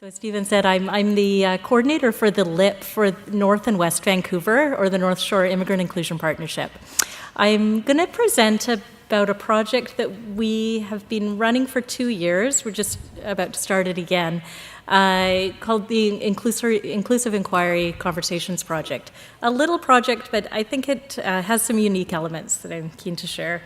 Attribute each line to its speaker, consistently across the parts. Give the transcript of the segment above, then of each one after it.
Speaker 1: So as Stephen said, I'm the coordinator for the LIP for North and West Vancouver, or the North Shore Immigrant Inclusion Partnership. I'm going to present about a project that we have been running for 2 years. We're just about to start it again, called the Inclusive Inquiry Conversations Project. A little project, but I think it has some unique elements that I'm keen to share.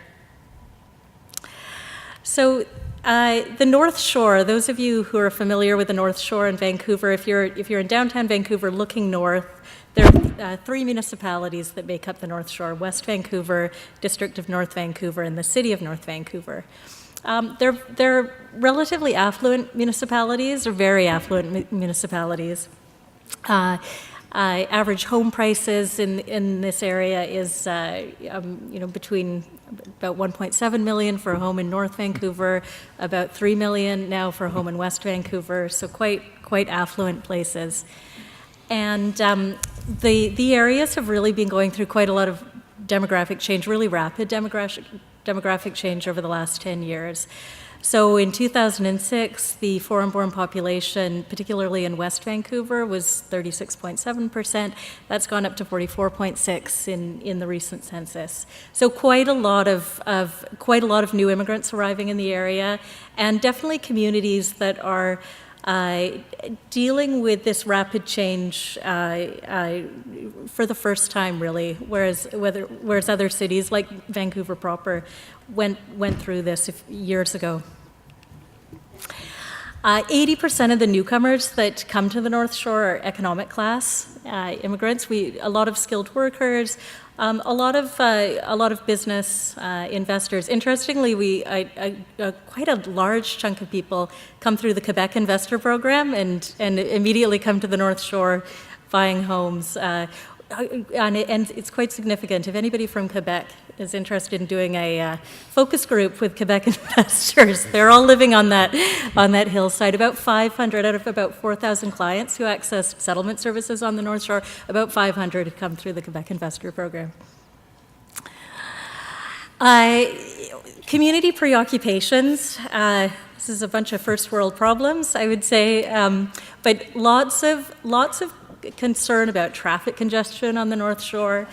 Speaker 1: So the North Shore, those of you who are familiar with the North Shore in Vancouver, if you're in downtown Vancouver looking north, there are 3 municipalities that make up the North Shore: West Vancouver, District of North Vancouver, and the City of North Vancouver. They're relatively affluent municipalities, or very affluent municipalities. Average home prices in this area is between about 1.7 million for a home in North Vancouver, about 3 million now for a home in West Vancouver, so quite affluent places. And the areas have really been going through quite a lot of demographic change, really rapid demographic change over the last 10 years. So in 2006, the foreign-born population, particularly in West Vancouver, was 36.7%. That's gone up to 44.6% in the recent census. So quite a lot of new immigrants arriving in the area, and definitely communities that are dealing with this rapid change for the first time, really, whereas other cities like Vancouver proper went through this years ago. 80% of the newcomers that come to the North Shore are economic class immigrants. A lot of skilled workers, a lot of business investors. Interestingly, quite a large chunk of people come through the Quebec Investor Program and immediately come to the North Shore buying homes. And it's quite significant. If anybody from Quebec is interested in doing a focus group with Quebec investors, they're all living on that hillside. About 500 out of about 4,000 clients who access settlement services on the North Shore, about 500 have come through the Quebec Investor Program. Community preoccupations. This is a bunch of first world problems, I would say, but lots of concern about traffic congestion on the North Shore.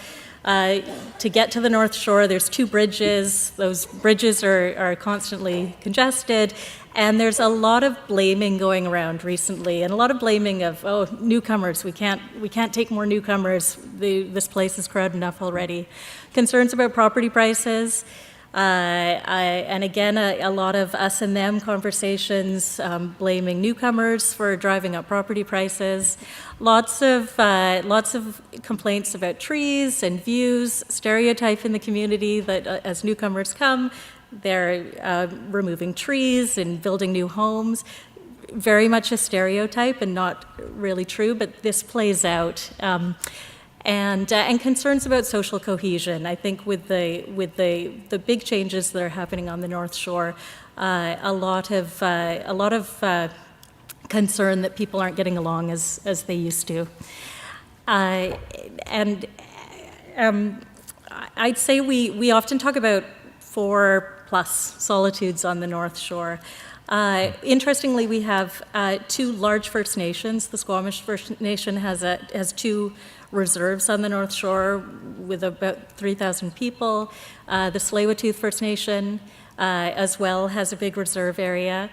Speaker 1: To get to the North Shore, there's 2 bridges. Those bridges are constantly congested, and there's a lot of blaming going around recently, and a lot of blaming of, newcomers. We can't take more newcomers. This place is crowded enough already. Concerns about property prices. And again, a lot of us and them conversations, blaming newcomers for driving up property prices. Lots of complaints about trees and views. Stereotype in the community that as newcomers come, they're removing trees and building new homes. Very much a stereotype and not really true, but this plays out. And concerns about social cohesion. I think with the big changes that are happening on the North Shore, a lot of concern that people aren't getting along as they used to. And I'd say we often talk about 4+ solitudes on the North Shore. Interestingly, we have 2 large First Nations. The Squamish First Nation has 2 reserves on the North Shore with about 3,000 people. The Tsleil-Waututh First Nation as well has a big reserve area.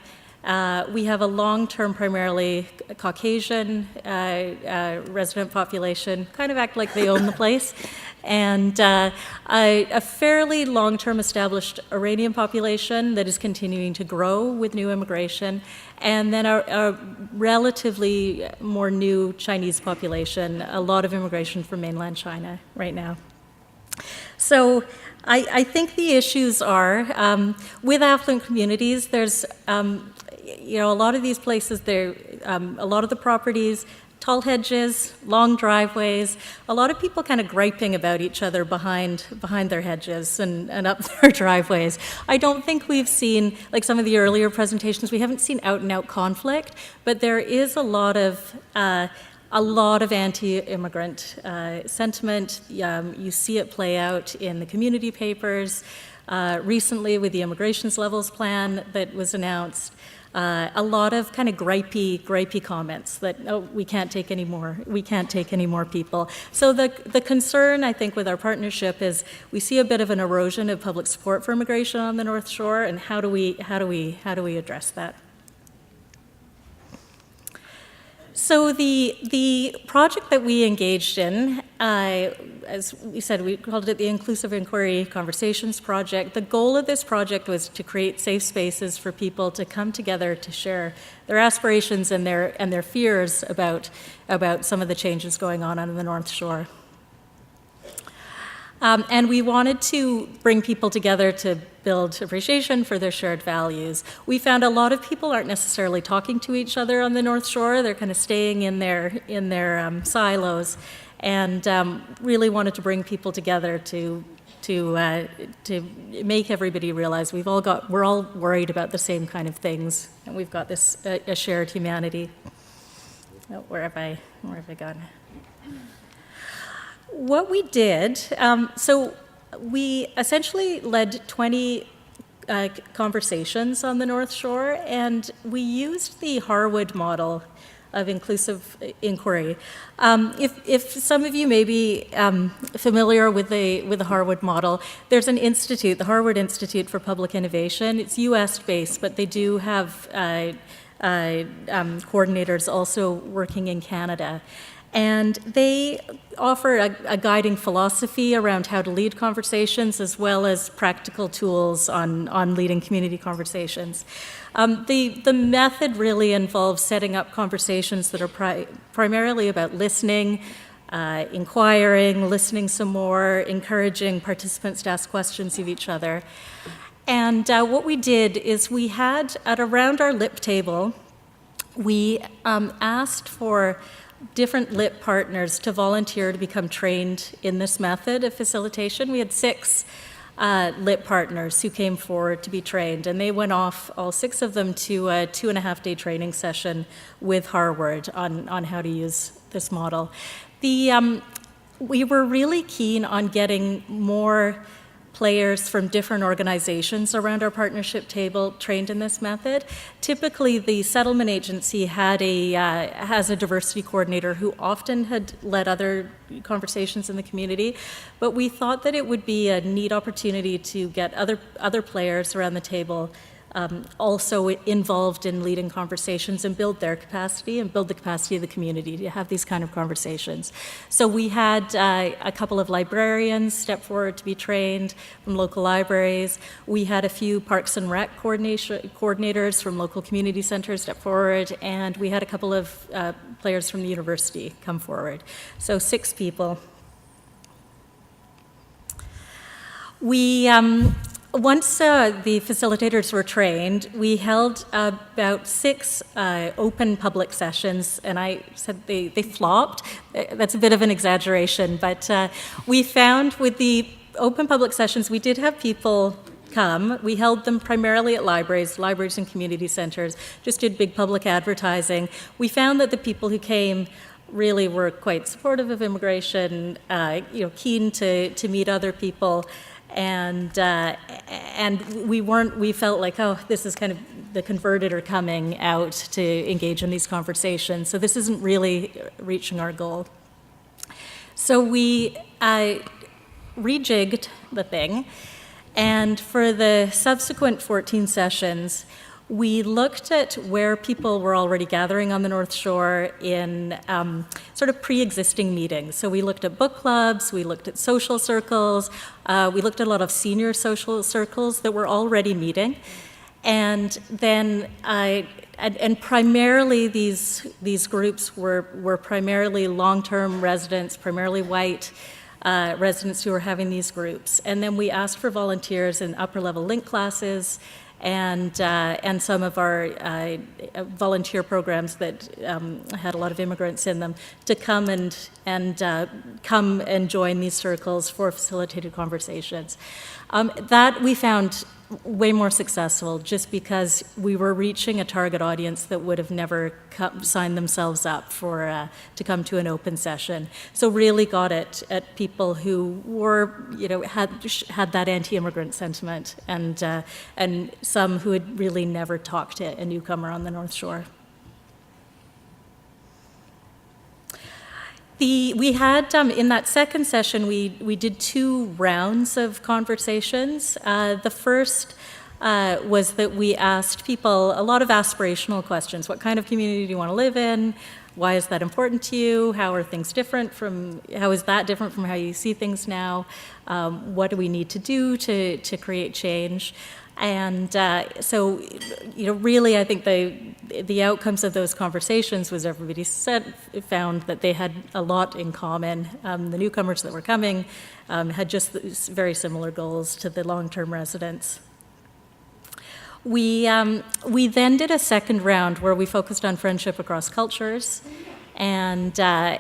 Speaker 1: We have a long-term, primarily Caucasian resident population, kind of act like they own the place, and a fairly long-term established Iranian population that is continuing to grow with new immigration, and then a relatively more new Chinese population, a lot of immigration from mainland China right now. So I think the issues are, with affluent communities, there's, a lot of these places, a lot of the properties, tall hedges, long driveways, a lot of people kind of griping about each other behind their hedges and up their driveways. I don't think we've seen, like some of the earlier presentations, we haven't seen out-and-out conflict, but there is a lot of anti-immigrant sentiment. You see it play out in the community papers. Recently with the Immigrations Levels Plan that was announced. A lot of kind of gripey comments that, oh, we can't take any more people. So the concern, I think, with our partnership is we see a bit of an erosion of public support for immigration on the North Shore, and how do we address that? So the project that we engaged in, as we said, we called it the Inclusive Inquiry Conversations Project. The goal of this project was to create safe spaces for people to come together to share their aspirations and their fears about some of the changes going on the North Shore. And we wanted to bring people together to build appreciation for their shared values. We found a lot of people aren't necessarily talking to each other on the North Shore. They're kind of staying in their silos, and really wanted to bring people together to make everybody realize we're all worried about the same kind of things, and we've got this a shared humanity. Oh, where have I gone? What we did, so we essentially led 20 conversations on the North Shore, and we used the Harwood Model of inclusive inquiry. If some of you may be familiar with the Harwood Model, there's an institute, the Harwood Institute for Public Innovation. It's US-based, but they do have coordinators also working in Canada. And they offer a guiding philosophy around how to lead conversations, as well as practical tools on leading community conversations. The method really involves setting up conversations that are primarily about listening, inquiring, listening some more, encouraging participants to ask questions of each other. And what we did is we had, at around our LIP table, we asked for different LIP partners to volunteer to become trained in this method of facilitation. We had 6 LIP partners who came forward to be trained, and they went off, all 6 of them, to a 2.5-day training session with Harwood on how to use this model. We were really keen on getting more players from different organizations around our partnership table trained in this method. Typically, the settlement agency has a diversity coordinator who often had led other conversations in the community, but we thought that it would be a neat opportunity to get other players around the table also involved in leading conversations and build their capacity and build the capacity of the community to have these kind of conversations. So we had a couple of librarians step forward to be trained from local libraries. We had a few Parks and Rec coordinators from local community centers step forward, and we had a couple of players from the university come forward. So 6 people. Once the facilitators were trained, we held about 6 open public sessions, and I said they flopped. That's a bit of an exaggeration, but we found with the open public sessions, we did have people come. We held them primarily at libraries and community centers, just did big public advertising. We found that the people who came really were quite supportive of immigration, keen to meet other people. And we felt like, oh, this is kind of the converted are coming out to engage in these conversations. So this isn't really reaching our goal. So we rejigged the thing, and for the subsequent 14 sessions, we looked at where people were already gathering on the North Shore in sort of pre-existing meetings. So we looked at book clubs, we looked at social circles, we looked at a lot of senior social circles that were already meeting. And then, and primarily these groups were primarily long-term residents, primarily white residents who were having these groups. And then we asked for volunteers in upper-level link classes, and some of our volunteer programs that had a lot of immigrants in them to come and join these circles for facilitated conversations. That we found way more successful just because we were reaching a target audience that would have never signed themselves up for to come to an open session. So really got it at people who were, had that anti-immigrant sentiment, and some who had really never talked to a newcomer on the North Shore. We had, in that second session, we did 2 rounds of conversations. The first was that we asked people a lot of aspirational questions. What kind of community do you want to live in? Why is that important to you? How is that different from how you see things now? What do we need to do to create change? And so, really, I think the outcomes of those conversations was everybody found that they had a lot in common. The newcomers that were coming had just very similar goals to the long-term residents. We then did a second round where we focused on friendship across cultures, and the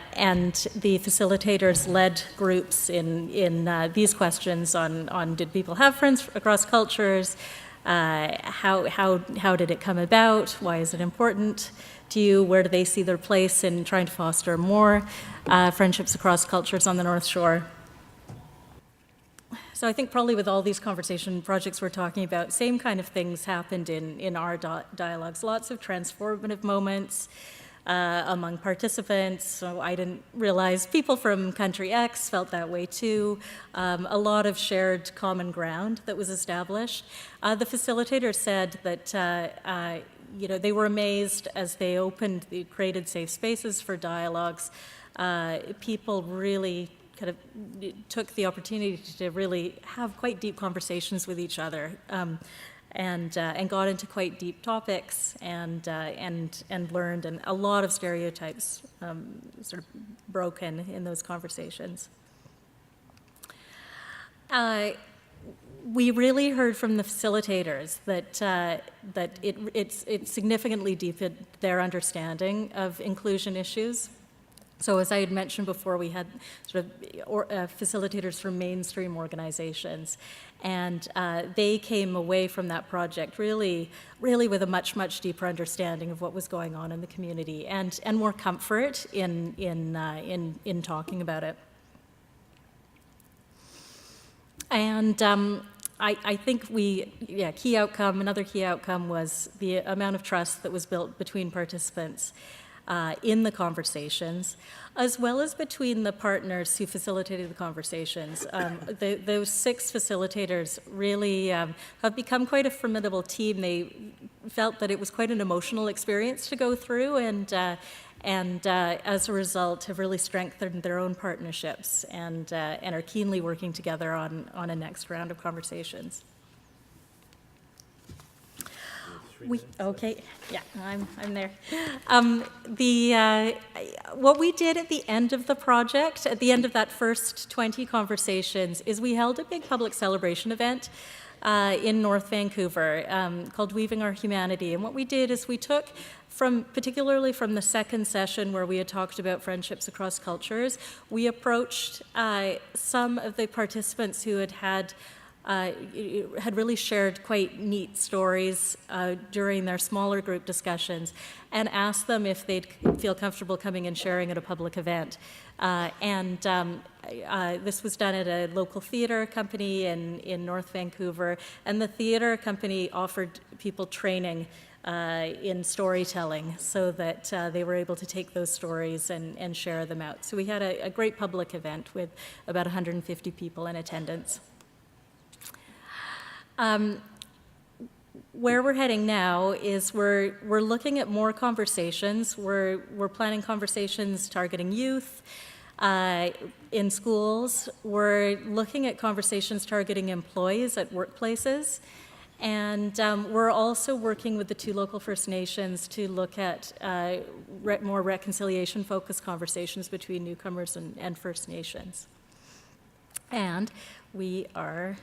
Speaker 1: facilitators led groups in these questions on did people have friends across cultures, how did it come about, why is it important to you, where do they see their place in trying to foster more friendships across cultures on the North Shore. So I think probably with all these conversation projects we're talking about, same kind of things happened in our dialogues, lots of transformative moments among participants. So I didn't realize people from country X felt that way too. A lot of shared common ground that was established. The facilitator said that they were amazed as they created safe spaces for dialogues. People really kind of took the opportunity to really have quite deep conversations with each other. And got into quite deep topics and learned, and a lot of stereotypes sort of broken in those conversations. We really heard from the facilitators that it significantly deepened their understanding of inclusion issues. So as I had mentioned before, we had sort of facilitators from mainstream organizations, and they came away from that project really with a much deeper understanding of what was going on in the community, and more comfort in talking about it. And I think another key outcome was the amount of trust that was built between participants in the conversations, as well as between the partners who facilitated the conversations. Those 6 facilitators really have become quite a formidable team. They felt that it was quite an emotional experience to go through, and as a result have really strengthened their own partnerships and are keenly working together on a next round of conversations. Okay, yeah, I'm there. What we did at the end of the project, at the end of that first 20 conversations, is we held a big public celebration event in North Vancouver called Weaving Our Humanity. And what we did is we took, particularly from the second session where we had talked about friendships across cultures, we approached some of the participants who had really shared quite neat stories during their smaller group discussions, and asked them if they'd feel comfortable coming and sharing at a public event. This was done at a local theatre company in North Vancouver, and the theatre company offered people training in storytelling so that they were able to take those stories and share them out. So we had a great public event with about 150 people in attendance. Where we're heading now is we're looking at more conversations. We're planning conversations targeting youth in schools. We're looking at conversations targeting employees at workplaces. And we're also working with the 2 local First Nations to look at more reconciliation-focused conversations between newcomers and First Nations. And we are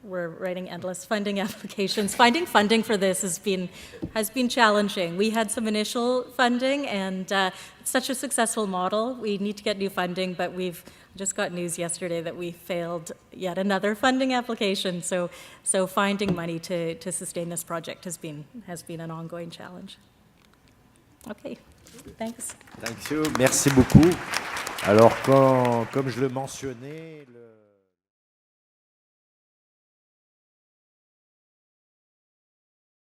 Speaker 1: we're writing endless funding applications. Finding funding for this has been challenging. We had some initial funding, and it's such a successful model. We need to get new funding, but we've just got news yesterday that we failed yet another funding application. So finding money to sustain this project has been an ongoing challenge. Okay, thanks.
Speaker 2: Thank you. Merci beaucoup. Alors, comme je le mentionnais,